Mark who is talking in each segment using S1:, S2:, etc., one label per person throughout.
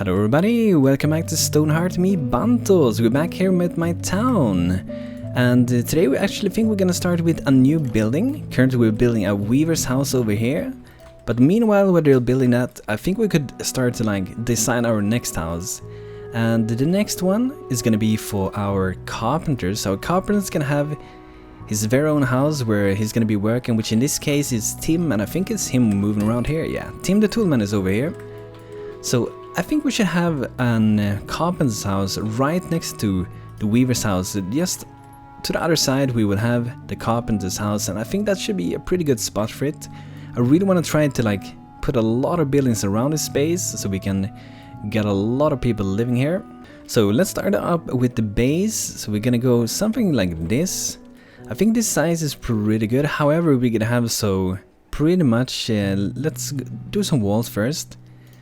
S1: Hello everybody, welcome back to StoneHearth me Bantos. We're back here with my town. And today we actually think we're gonna start with a new building. Currently we're building a weaver's house over here. But meanwhile while they're building that, I think we could start to design our next house. And the next one is gonna be for our carpenters. So our carpenter's gonna have his very own house where he's gonna be working, which in this case is Tim, and I think it's him moving around here. Yeah, Tim the Toolman is over here. So I think we should have an carpenter's house right next to the weaver's house. Just to the other side we will have the carpenter's house, and I think that should be a pretty good spot for it. I really want to try to put a lot of buildings around this space so we can get a lot of people living here. So let's start up with the base. So we're gonna go something like this. I think this size is pretty good. However, we're gonna have pretty much let's do some walls first.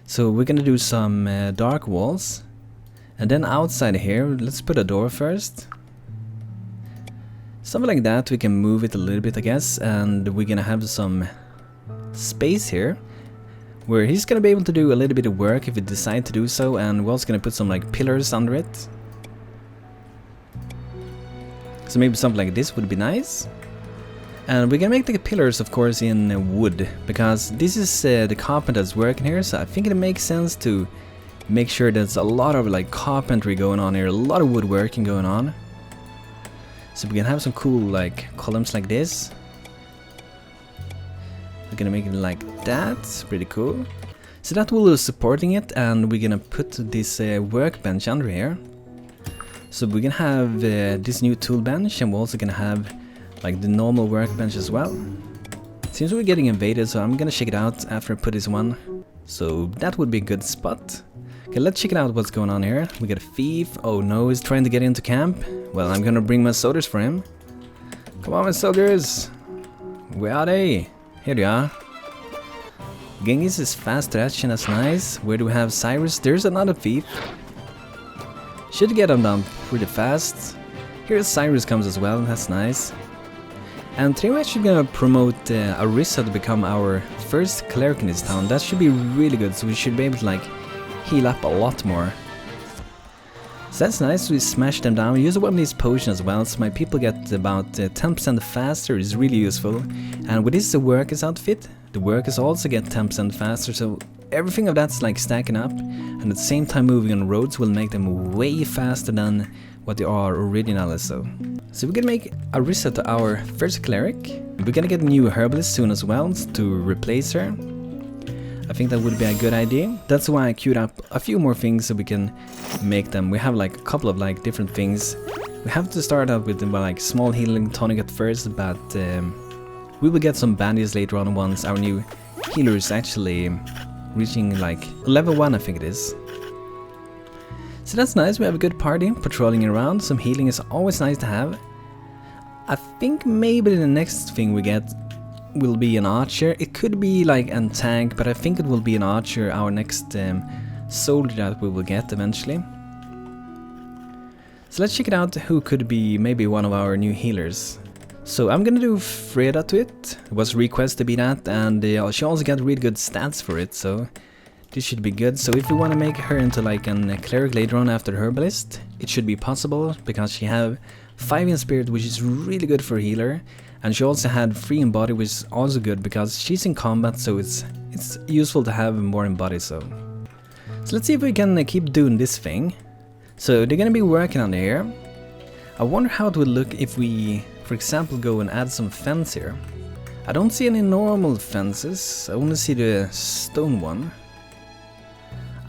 S1: So we're gonna do some dark walls, and then outside here let's put a door first. Something like that. We can move it a little bit, I guess, and we're gonna have some space here where he's gonna be able to do a little bit of work if we decide to do so, and we're also gonna put some pillars under it. So maybe something like this would be nice. And we're gonna make the pillars, of course, in wood, because this is the carpenter's working here, so I think it makes sense to make sure there's a lot of carpentry going on here, a lot of woodworking going on. So we can have some cool columns like this. We're gonna make it like that, pretty cool. So that will be supporting it, and we're gonna put this workbench under here. So we're gonna have this new tool bench, and we're also gonna have the normal workbench as well. Seems we're getting invaded, so I'm gonna check it out after I put this one. So that would be a good spot. Okay, let's check it out what's going on here. We got a thief. Oh no, he's trying to get into camp. Well, I'm gonna bring my soldiers for him. Come on, my soldiers. Where are they? Here they are. Genghis is fast action, that's nice. Where do we have Cyrus? There's another thief. Should get him down pretty fast. Here Cyrus comes as well, that's nice. And today we're actually gonna promote Arissa to become our first cleric in this town. That should be really good, so we should be able to heal up a lot more. So that's nice. We smash them down. We use one of these potions as well, so my people get about 10% faster. Is really useful. And with this workers outfit, the workers also get 10% faster, so everything of that's stacking up, and at the same time moving on roads will make them way faster than what they are originally. So we're gonna make Arissa to our first cleric. We're gonna get a new herbalist soon as well to replace her. I think that would be a good idea. That's why I queued up a few more things so we can make them. We have a couple of different things. We have to start out with small healing tonic at first, but we will get some bandages later on once our new healer is actually reaching level 1, I think it is. So that's nice. We have a good party patrolling around. Some healing is always nice to have. I think maybe the next thing we get will be an archer. It could be a tank, but I think it will be an archer, our next soldier that we will get eventually. So let's check it out who could be maybe one of our new healers. So I'm gonna do Freda to it. It was requested to be that, and she also got really good stats for it, so this should be good. So if we want to make her into a cleric later on after herbalist, it should be possible, because she have 5 in spirit, which is really good for a healer. And she also had 3 in body, which is also good because she's in combat, so it's useful to have more in body. So let's see if we can keep doing this thing. So they're gonna be working on here. I wonder how it would look if we, for example, go and add some fence here. I don't see any normal fences. I only see the stone one.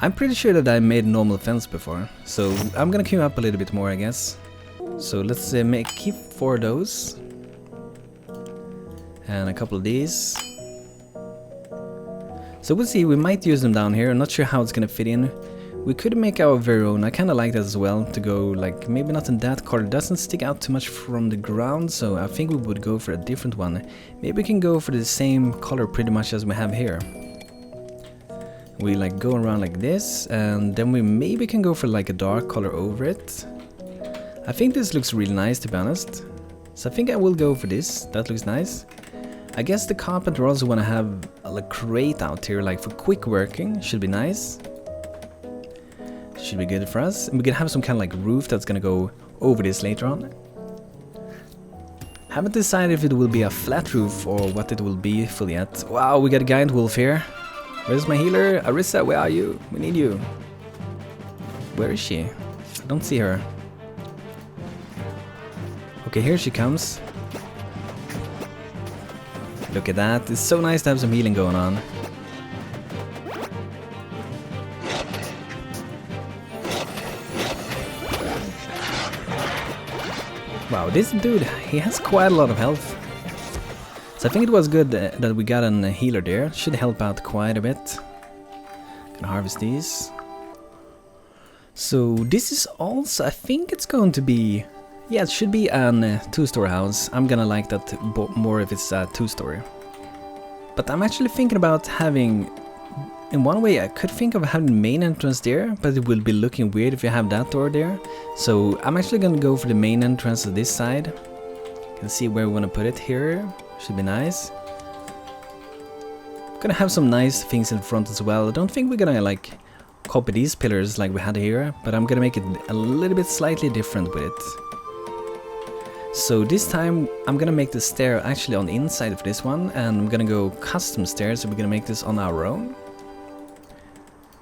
S1: I'm pretty sure that I made normal fence before, so I'm gonna queue up a little bit more, I guess. So let's keep 4 of those. And a couple of these. So we'll see, we might use them down here. I'm not sure how it's gonna fit in. We could make our very own. I kinda like that as well, to go maybe not in that color. It doesn't stick out too much from the ground, so I think we would go for a different one. Maybe we can go for the same color pretty much as we have here. We go around like this, and then we maybe can go for a dark color over it. I think this looks really nice, to be honest. So I think I will go for this. That looks nice. I guess the carpenter also want to have a crate out here, for quick working. Should be nice. should be good for us. And we can have some kind of like roof that's gonna go over this later on. Haven't decided if it will be a flat roof or what it will be fully yet. Wow, we got a giant wolf here. Where's my healer? Arissa, where are you? We need you. Where is she? I don't see her. Okay, here she comes. Look at that. It's so nice to have some healing going on. Wow, this dude, he has quite a lot of health. So I think it was good that we got a healer there. Should help out quite a bit. Can harvest these. So this is also, I think it's going to be, yeah, it should be a two-story house. I'm gonna like that more if it's a two-story. But I'm actually thinking about having, in one way I could think of having the main entrance there, but it will be looking weird if you have that door there. So I'm actually gonna go for the main entrance of this side. Can see where we wanna put it here. Should be nice. Gonna have some nice things in front as well. I don't think we're gonna like copy these pillars like we had here, but I'm gonna make it a little bit slightly different with it. So this time I'm gonna make the stair actually on the inside of this one, and I'm gonna go custom stairs, so we're gonna make this on our own.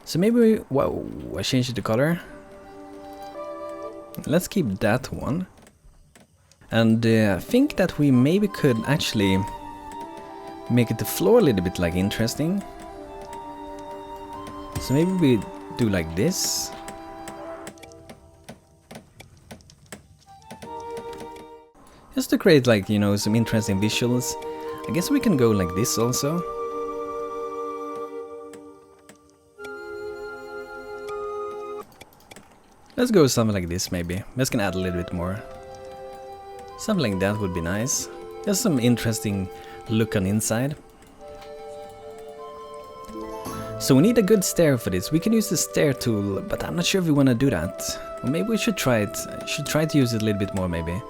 S1: So maybe whoa, I changed the color. Let's keep that one. And I think that we maybe could actually make it the floor a little bit like interesting. So maybe we do like this. Just to create like, you know, some interesting visuals. I guess we can go like this also. Let's go something like this maybe. Let's gonna add a little bit more. Something like that would be nice. Just some interesting look on inside. So we need a good stair for this. We can use the stair tool, but I'm not sure if we want to do that. Or maybe we should try it. Should try to use it a little bit more maybe.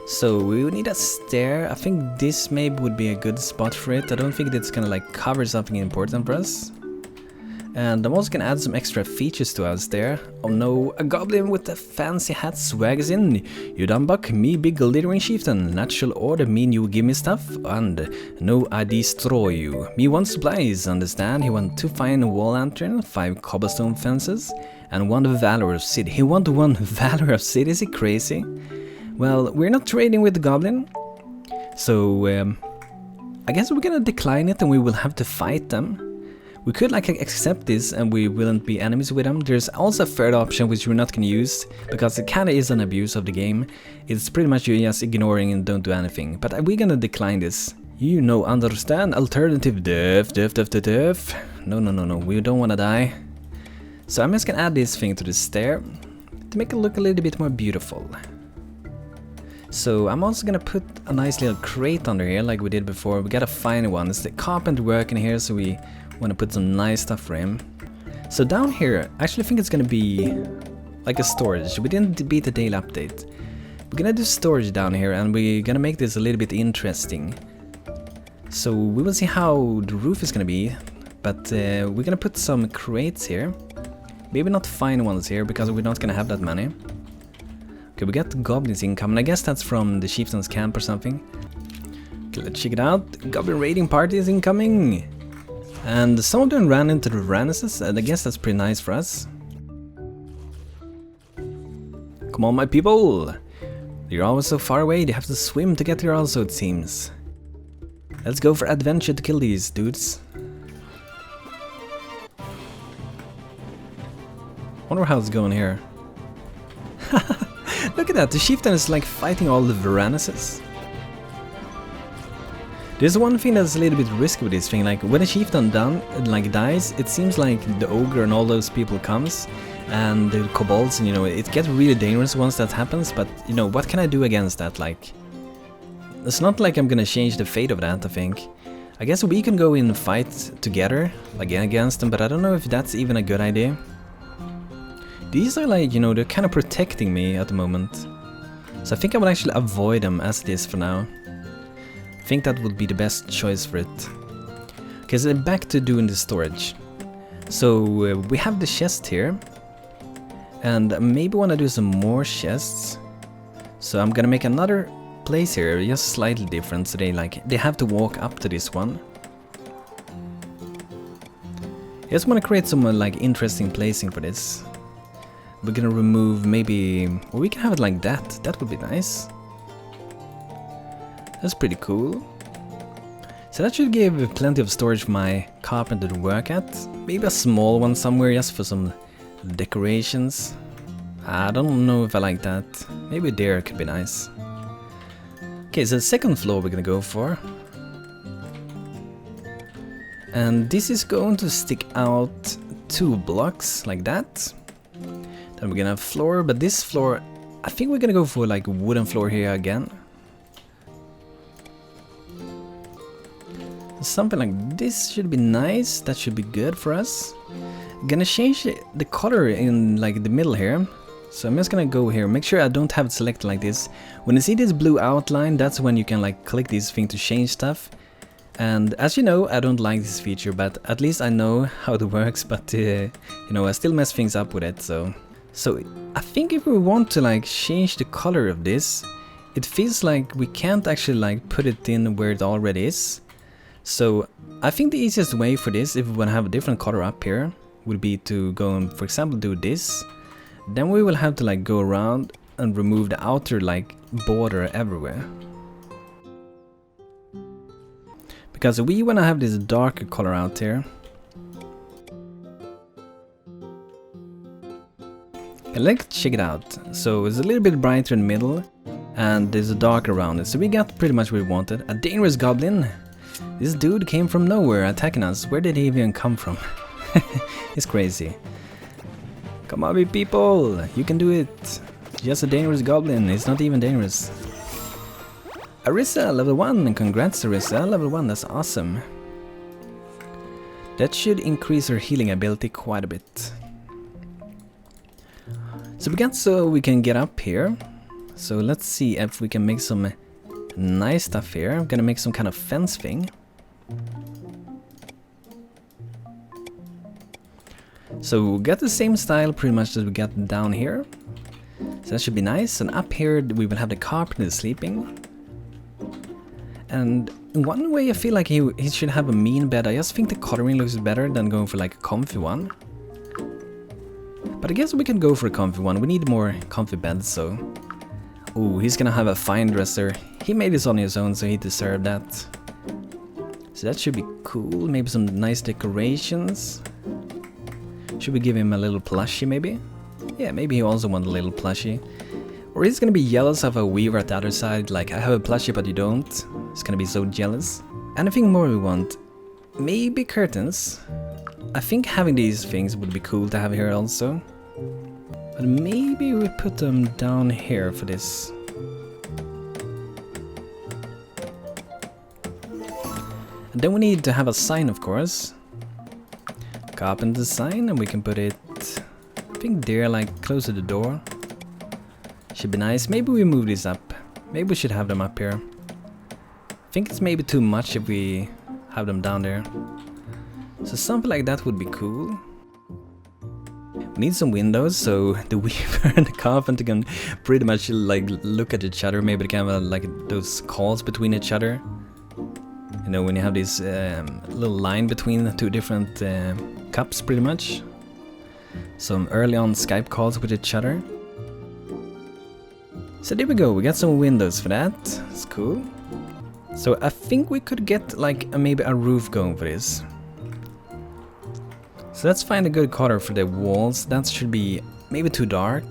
S1: So we would need a stair. I think this maybe would be a good spot for it. I don't think it's gonna like cover something important for us. And I'm also gonna add some extra features to our stair. Oh no, a goblin with a fancy hat swags in. You done buck, me big glittering chieftain. Natural order mean you give me stuff, and no I destroy you. Me want supplies, understand? He want 2 fine wall lantern, 5 cobblestone fences, and 1 valor of city. He want 1 valor of city, is he crazy? Well, we're not trading with the goblin. So I guess we're gonna decline it and we will have to fight them. We could like accept this and we wouldn't be enemies with them. There's also a third option which we're not gonna use, because it kinda is an abuse of the game. It's pretty much you just ignoring and don't do anything. But we're gonna decline this. You know, understand? Alternative death. No, we don't wanna die. So I'm just gonna add this thing to the stair to make it look a little bit more beautiful. So I'm also gonna put a nice little crate under here like we did before. We gotta find one. It's the carpenter working here, so we want to put some nice stuff for him. So down here, I actually think it's gonna be like a storage. We didn't beat the daily update. We're gonna do storage down here and we're gonna make this a little bit interesting. So we will see how the roof is gonna be, but we're gonna put some crates here. Maybe not fine ones here because we're not gonna have that many. Okay, we got goblins incoming. I guess that's from the chieftain's camp or something. Okay, let's check it out. Goblin raiding party is incoming. And some of them ran into the Ranuses, and I guess that's pretty nice for us. Come on, my people! You're always so far away, they have to swim to get here also, it seems. Let's go for adventure to kill these dudes. Wonder how it's going here. Look at that, the chieftain is like fighting all the Ranuses. There's one thing that's a little bit risky with this thing, like when a chieftain dies, it seems like the ogre and all those people comes, and the kobolds, and you know, it gets really dangerous once that happens, but you know, what can I do against that? Like, it's not like I'm gonna change the fate of that, I think. I guess we can go in and fight together, again against them, but I don't know if that's even a good idea. These are like, you know, they're kind of protecting me at the moment. So I think I would actually avoid them as it is for now. I think that would be the best choice for it. Okay, so back to doing the storage. So we have the chest here. And maybe want to do some more chests. So I'm gonna make another place here, just slightly different, so they have to walk up to this one. I just want to create some like interesting placing for this. We're gonna remove maybe, or we can have it like that. That would be nice. That's pretty cool. So that should give plenty of storage for my carpenter to work at. Maybe a small one somewhere just for some decorations. I don't know if I like that. Maybe there could be nice. Okay, so the second floor we're gonna go for. And this is going to stick out 2 blocks like that. Then we're gonna have floor, but this floor, I think we're gonna go for like wooden floor here again. Something like this should be nice. That should be good for us. Gonna change the color in like the middle here. So I'm just gonna go here, make sure I don't have it selected like this. When you see this blue outline, that's when you can like click this thing to change stuff. And as you know, I don't like this feature, but at least I know how it works. But you know, I still mess things up with it. So I think if we want to like change the color of this, it feels like we can't actually like put it in where it already is. So I think the easiest way for this, if we want to have a different color up here, would be to go and, for example, do this. Then we will have to like go around and remove the outer like border everywhere. Because we want to have this darker color out here. Okay, let's check it out. So it's a little bit brighter in the middle and there's a dark around it. So we got pretty much what we wanted. A dangerous goblin. This dude came from nowhere attacking us. Where did he even come from? It's crazy. Come on, people, you can do it. Just a dangerous goblin, it's not even dangerous. Arissa, level 1, and congrats Arissa, level 1, that's awesome. That should increase her healing ability quite a bit. So we got so we can get up here. So let's see if we can make some nice stuff here. I'm gonna make some kind of fence thing. So we got the same style pretty much as we got down here. So that should be nice. And up here we will have the carpenter sleeping. And in one way I feel like he should have a mean bed. I just think the coloring looks better than going for like a comfy one. But I guess we can go for a comfy one. We need more comfy beds, so... Oh, he's gonna have a fine dresser. He made this on his own, so he deserved that. So that should be cool. Maybe some nice decorations. Should we give him a little plushie maybe? Yeah, maybe he also wants a little plushie. Or he's gonna be jealous of a weaver at the other side, like I have a plushie but you don't. He's gonna be so jealous. Anything more we want? Maybe curtains. I think having these things would be cool to have here also. But maybe we put them down here for this. And then we need to have a sign, of course. Carpenter sign, and we can put it, I think there, like close to the door. Should be nice. Maybe we move this up. Maybe we should have them up here. I think it's maybe too much if we have them down there. So something like that would be cool. We need some windows so the weaver and the carpenter can pretty much like look at each other. Maybe they can have like those calls between each other. You know, when you have this little line between the two different cups, pretty much. Some early on Skype calls with each other. So there we go, we got some windows for that. It's cool. So I think we could get like maybe a roof going for this. So let's find a good color for the walls. That should be maybe too dark.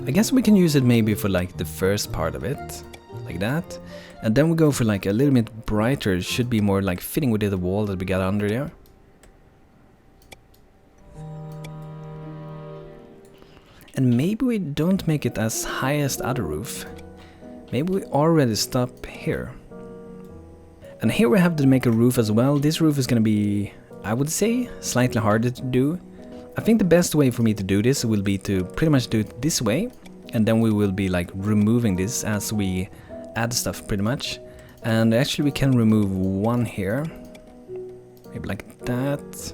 S1: I guess we can use it maybe for like the first part of it. Like that. And then we go for like a little bit brighter. It should be more like fitting with the wall that we got under there. And maybe we don't make it as high as the other roof. Maybe we already stop here. And here we have to make a roof as well. This roof is gonna be, I would say, slightly harder to do. I think the best way for me to do this will be to pretty much do it this way. And then we will be like removing this as we add stuff pretty much. And actually we can remove one here. Maybe like that.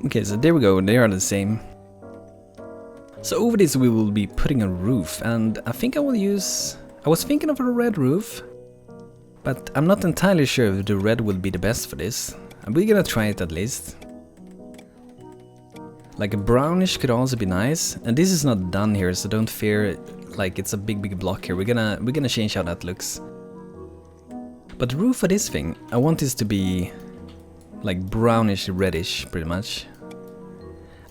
S1: Okay, so there we go, they are the same. So over this we will be putting a roof, and I think I will use... I was thinking of a red roof, but I'm not entirely sure if the red will be the best for this. And we're gonna try it at least. Like a brownish could also be nice, and this is not done here, so don't fear like it's a big block here. We're gonna change how that looks. But the roof for this thing, I want this to be like brownish reddish pretty much.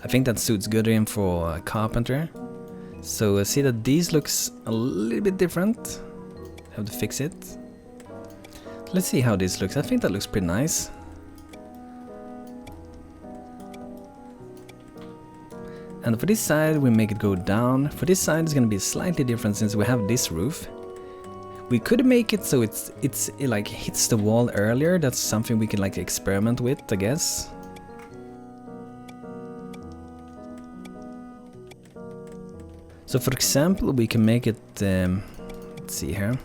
S1: I think that suits good in for a carpenter. So I see that these looks a little bit different. Have to fix it. Let's see how this looks. I think that looks pretty nice. And for this side we make it go down. For this side it's gonna be slightly different since we have this roof. We could make it so it like hits the wall earlier. That's something we can like experiment with, I guess. So for example, we can make it, let's see here.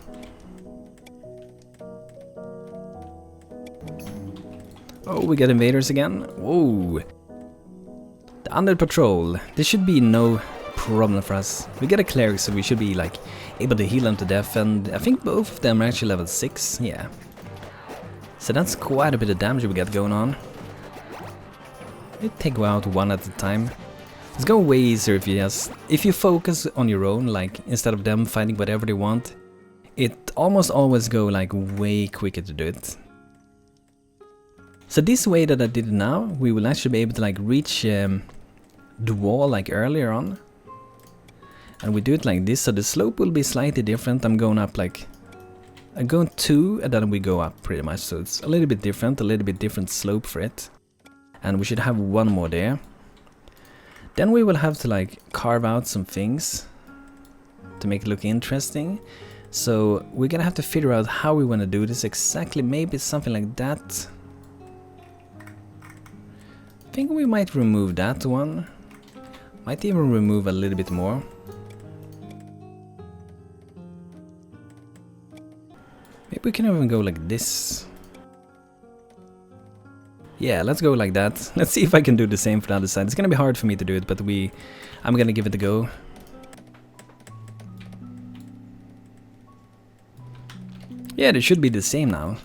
S1: Oh, we got invaders again. Whoa. The undead patrol. This should be no problem for us. We get a cleric, so we should be like able to heal them to death, and I think both of them are actually level 6, yeah. So that's quite a bit of damage we got going on. We take out one at a time. It's going way easier if you focus on your own, like instead of them finding whatever they want. It almost always go like way quicker to do it. So this way that I did it now, we will actually be able to like reach the wall like earlier on. And we do it like this, so the slope will be slightly different. I'm going up like... I'm going 2 and then we go up pretty much, so it's a little bit different slope for it. And we should have one more there. Then we will have to like carve out some things to make it look interesting. So we're gonna have to figure out how we want to do this exactly. Maybe something like that. I think we might remove that one. Might even remove a little bit more. Maybe we can even go like this. Yeah, let's go like that. Let's see if I can do the same for the other side. It's gonna be hard for me to do it, but I'm gonna give it a go. Yeah, they should be the same now.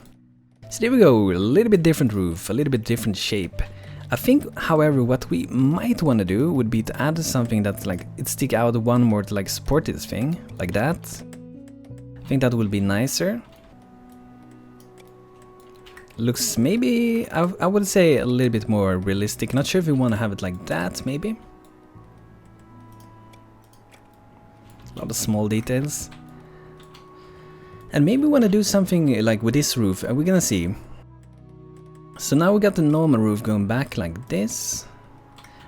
S1: So there we go, a little bit different roof, a little bit different shape. I think, however, what we might want to do would be to add something that's like, it stick out one more to like support this thing, like that. I think that will be nicer. Looks maybe, I would say a little bit more realistic. Not sure if we want to have it like that, maybe. A lot of small details. And maybe we want to do something like with this roof, we're gonna see. So now we got the normal roof going back like this.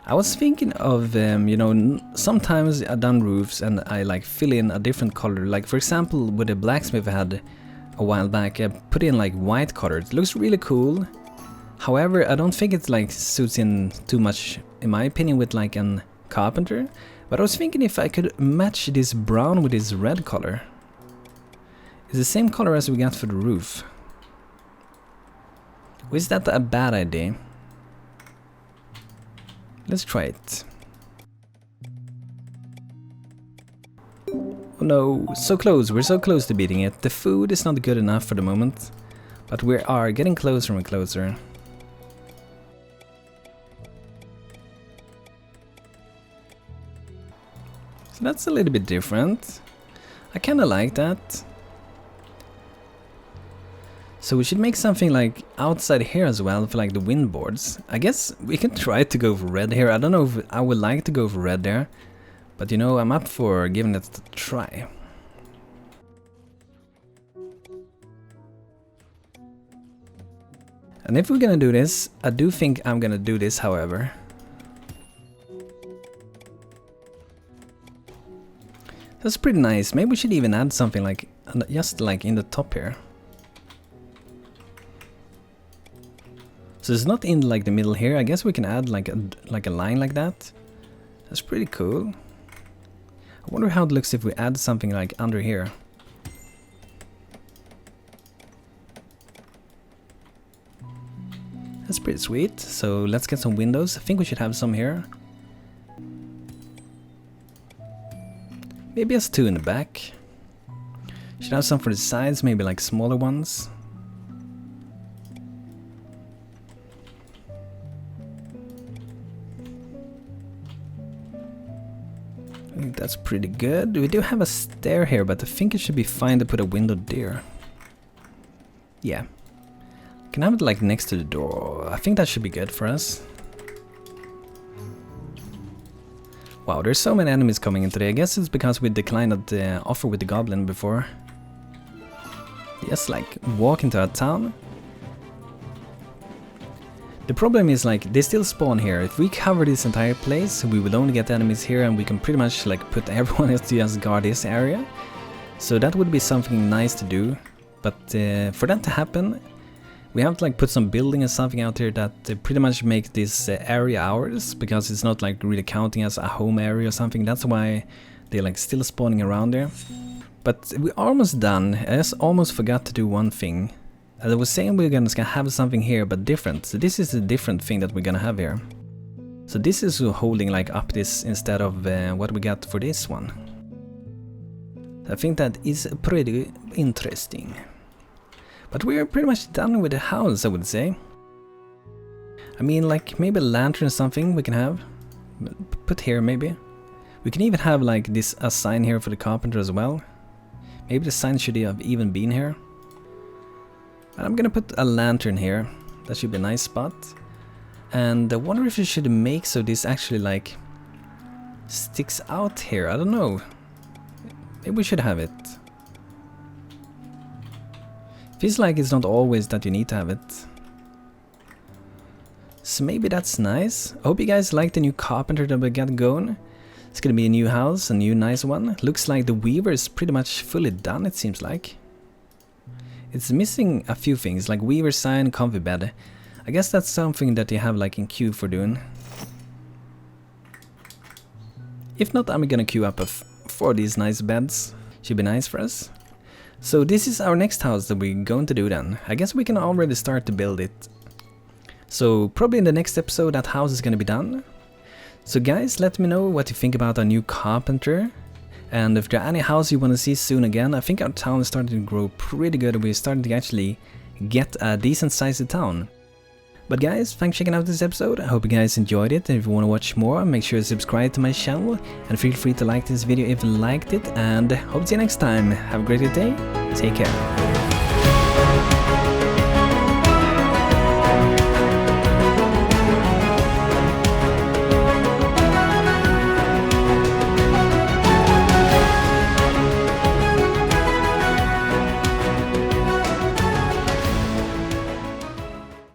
S1: I was thinking of, you know, sometimes I've done roofs and I like fill in a different color. Like for example, with the blacksmith I had a while back, I put in like white color. It looks really cool. However, I don't think it like suits in too much, in my opinion, with like an carpenter. But I was thinking if I could match this brown with this red color. It's the same color as we got for the roof. Was that a bad idea? Let's try it. Oh no, so close, we're so close to beating it. The food is not good enough for the moment, but we are getting closer and closer. So that's a little bit different. I kinda like that. So we should make something like outside here as well for like the wind boards. I guess we can try to go for red here. I don't know if I would like to go for red there. But you know, I'm up for giving it a try. And if we're gonna do this, I do think I'm gonna do this, however. That's pretty nice. Maybe we should even add something like, just like in the top here. So it's not in like the middle here. I guess we can add like a line like that. That's pretty cool. I wonder how it looks if we add something like under here. That's pretty sweet. So let's get some windows. I think we should have some here. Maybe just 2 in the back. Should have some for the sides, maybe like smaller ones. I think that's pretty good. We do have a stair here, but I think it should be fine to put a window there. Yeah. Can have it like next to the door. I think that should be good for us. Wow, there's so many enemies coming in today. I guess it's because we declined the offer with the goblin before. Just like walk into a town. The problem is like they still spawn here. If we cover this entire place, we would only get enemies here, and we can pretty much like put everyone else to just guard this area. So that would be something nice to do. But for that to happen, we have to like put some building or something out here that pretty much make this area ours, because it's not like really counting as a home area or something. That's why they're like still spawning around there. But we're almost done. I just almost forgot to do one thing. As I was saying, we're gonna have something here, but different. So this is a different thing that we're gonna have here. So this is holding like up this instead of what we got for this one. I think that is pretty interesting. But we're pretty much done with the house, I would say. I mean, like maybe a lantern or something we can have. Put here maybe. We can even have like this a sign here for the carpenter as well. Maybe the sign should have even been here. But I'm gonna put a lantern here. That should be a nice spot. And I wonder if you should make so this actually like sticks out here. I don't know. Maybe we should have it. Feels like it's not always that you need to have it. So maybe that's nice. I hope you guys like the new carpenter that we got going. It's gonna be a new house, a new nice one. Looks like the weaver is pretty much fully done, it seems like. It's missing a few things, like weaver sign, comfy bed. I guess that's something that you have like in queue for doing. If not, I'm gonna queue up for these nice beds. Should be nice for us. So this is our next house that we're going to do then. I guess we can already start to build it. So probably in the next episode that house is going to be done. So guys, let me know what you think about our new carpenter. And if there are any houses you want to see soon again. I think our town is starting to grow pretty good. We're starting to actually get a decent sized town. But guys, thanks for checking out this episode. I hope you guys enjoyed it. And if you want to watch more, make sure to subscribe to my channel. And feel free to like this video if you liked it. And hope to see you next time. Have a great day. Take care.